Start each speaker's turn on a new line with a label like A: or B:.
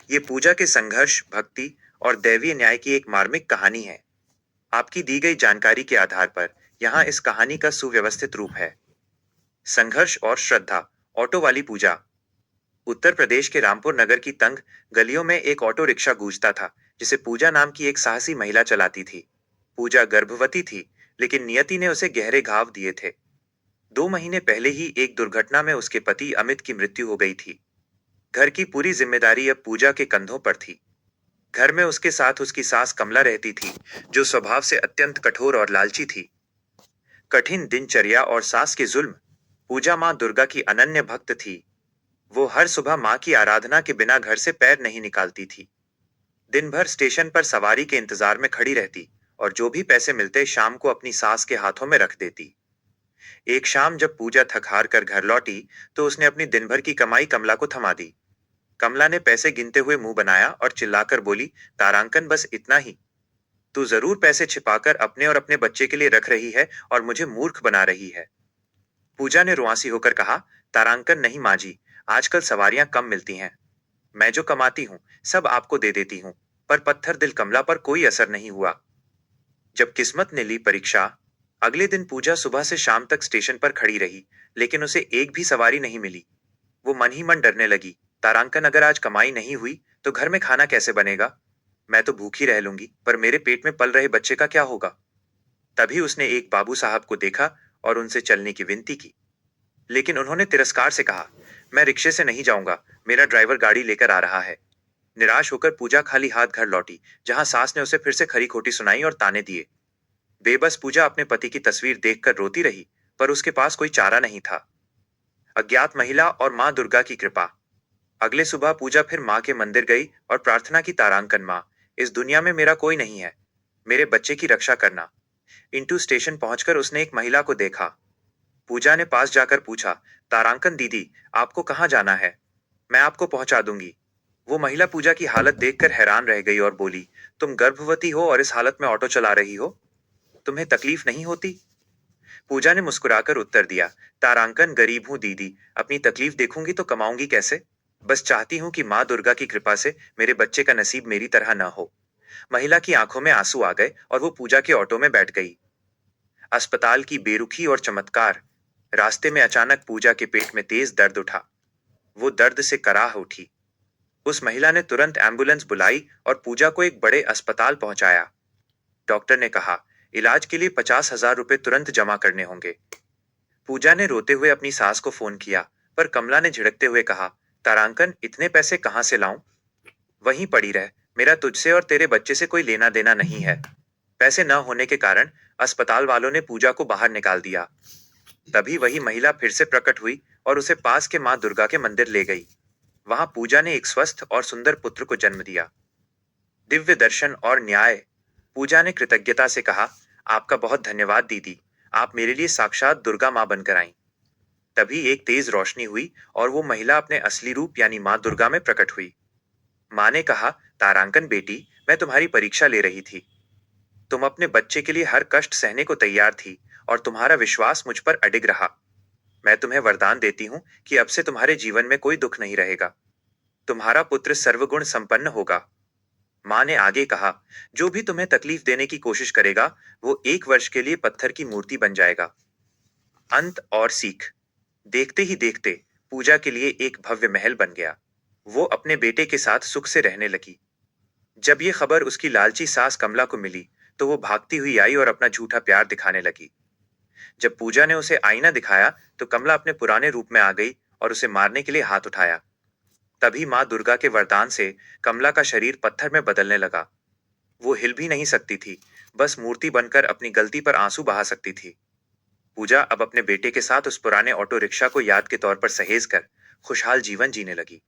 A: ये पूजा के संघर्ष, भक्ति और दैवीय न्याय की एक मार्मिक कहानी है। आपकी दी गई जानकारी के आधार पर यहाँ इस कहानी का सुव्यवस्थित रूप है। संघर्ष और श्रद्धा। ऑटो वाली पूजा। उत्तर प्रदेश के रामपुर नगर की तंग गलियों में एक ऑटो रिक्शा गूंजता था, जिसे पूजा नाम की एक साहसी महिला चलाती थी। पूजा गर्भवती थी, लेकिन नियति ने उसे गहरे घाव दिए थे। 2 महीने पहले ही एक दुर्घटना में उसके पति अमित की मृत्यु हो गई थी। घर की पूरी जिम्मेदारी अब पूजा के कंधों पर थी। घर में उसके साथ उसकी सास कमला रहती थी, जो स्वभाव से अत्यंत कठोर और लालची थी। कठिन दिनचर्या और सास के जुल्म। पूजा माँ दुर्गा की अनन्य भक्त थी। वो हर सुबह माँ की आराधना के बिना घर से पैर नहीं निकालती थी। दिन भर स्टेशन पर सवारी के इंतजार में खड़ी रहती और जो भी पैसे मिलते शाम को अपनी सास के हाथों में रख देती। एक शाम जब पूजा थक हार कर घर लौटी, तो उसने अपनी दिन भर की कमाई कमला को थमा दी। कमला ने पैसे गिनते हुए मुंह बनाया और चिल्लाकर बोली, तारांकन, बस इतना ही? तू जरूर पैसे छिपाकर अपने और अपने बच्चे के लिए रख रही है और मुझे मूर्ख बना रही है। पूजा ने रुआंसी होकर कहा, तारांकन नहीं माँ जी, आजकल सवारियां कम मिलती हैं। मैं जो कमाती हूँ सब आपको दे देती हूँ। पर पत्थर दिल कमला पर कोई असर नहीं हुआ। जब किस्मत ने ली परीक्षा। अगले दिन पूजा सुबह से शाम तक स्टेशन पर खड़ी रही, लेकिन उसे एक भी सवारी नहीं मिली। वो मन ही मन डरने लगी। तारांकन, अगर आज कमाई नहीं हुई तो घर में खाना कैसे बनेगा? मैं तो भूखी रह लूंगी, पर मेरे पेट में पल रहे बच्चे का क्या होगा? तभी उसने एक बाबू साहब को देखा और उनसे चलने की विनती की। लेकिन उन्होंने तिरस्कार से कहा, मैं रिक्शे से नहीं जाऊंगा, मेरा ड्राइवर गाड़ी लेकर आ रहा है। निराश होकर पूजा खाली हाथ घर लौटी, जहां सास ने उसे फिर से खरी खोटी सुनाई और ताने दिए। बेबस पूजा अपने पति की तस्वीर देखकर रोती रही, पर उसके पास कोई चारा नहीं था। अज्ञात महिला और माँ दुर्गा की कृपा। अगले सुबह पूजा फिर माँ के मंदिर गई और प्रार्थना की, तारांकन माँ, इस दुनिया में मेरा कोई नहीं है, मेरे बच्चे की रक्षा करना। इंटू स्टेशन पहुंचकर उसने एक महिला को देखा। पूजा ने पास जाकर पूछा, तारांकन दीदी, आपको कहाँ जाना है? मैं आपको पहुंचा दूंगी। वो महिला पूजा की हालत देखकर हैरान रह गई और बोली, तुम गर्भवती हो और इस हालत में ऑटो चला रही हो? तुम्हें तकलीफ नहीं होती? पूजा ने मुस्कुराकर उत्तर दिया, तारांकन, गरीब हूं दीदी, अपनी तकलीफ देखूंगी तो कमाऊंगी कैसे? बस चाहती हूँ कि माँ दुर्गा की कृपा से मेरे बच्चे का नसीब मेरी तरह न हो। महिला की आंखों में आंसू आ गए और वो पूजा के ऑटो में बैठ गई। अस्पताल की बेरुखी और चमत्कार। रास्ते में अचानक पूजा के पेट में तेज दर्द उठा। वो दर्द से कराह उठी। उस महिला ने तुरंत एम्बुलेंस बुलाई और पूजा को एक बड़े अस्पताल पहुंचाया। डॉक्टर ने कहा, इलाज के लिए 50,000 रुपए तुरंत जमा करने होंगे। पूजा ने रोते हुए अपनी सास को फोन किया, पर कमला ने झिड़कते हुए कहा, तारांकन, इतने पैसे कहाँ से लाऊं? वहीं पड़ी रह, मेरा तुझसे और तेरे बच्चे से कोई लेना देना नहीं है। पैसे न होने के कारण अस्पताल वालों ने पूजा को बाहर निकाल दिया। तभी वही महिला फिर से प्रकट हुई और उसे पास के माँ दुर्गा के मंदिर ले गई। वहां पूजा ने एक स्वस्थ और सुंदर पुत्र को जन्म दिया। दिव्य दर्शन और न्याय। पूजा ने कृतज्ञता से कहा, आपका बहुत धन्यवाद दीदी, आप मेरे लिए साक्षात दुर्गा माँ बनकर आईं। तभी एक तेज रोशनी हुई और वो महिला अपने असली रूप यानी माँ दुर्गा में प्रकट हुई। माँ ने कहा, तारांकन बेटी, मैं तुम्हारी परीक्षा ले रही थी। तुम अपने बच्चे के लिए हर कष्ट सहने को तैयार थी और तुम्हारा विश्वास मुझ पर अडिग रहा। मैं तुम्हें वरदान देती हूँ कि अब से तुम्हारे जीवन में कोई दुख नहीं रहेगा। तुम्हारा पुत्र सर्वगुण संपन्न होगा। माँ ने आगे कहा, जो भी तुम्हें तकलीफ देने की कोशिश करेगा, वो 1 वर्ष के लिए पत्थर की मूर्ति बन जाएगा। अंत और सीख। देखते ही देखते पूजा के लिए एक भव्य महल बन गया। वो अपने बेटे के साथ सुख से रहने लगी। जब ये खबर उसकी लालची सास कमला को मिली, तो वो भागती हुई आई और अपना झूठा प्यार दिखाने लगी। जब पूजा ने उसे आईना दिखाया, तो कमला अपने पुराने रूप में आ गई और उसे मारने के लिए हाथ उठाया। तभी माँ दुर्गा के वरदान से कमला का शरीर पत्थर में बदलने लगा। वो हिल भी नहीं सकती थी, बस मूर्ति बनकर अपनी गलती पर आंसू बहा सकती थी। पूजा अब अपने बेटे के साथ उस पुराने ऑटो रिक्शा को याद के तौर पर सहेज कर खुशहाल जीवन जीने लगी।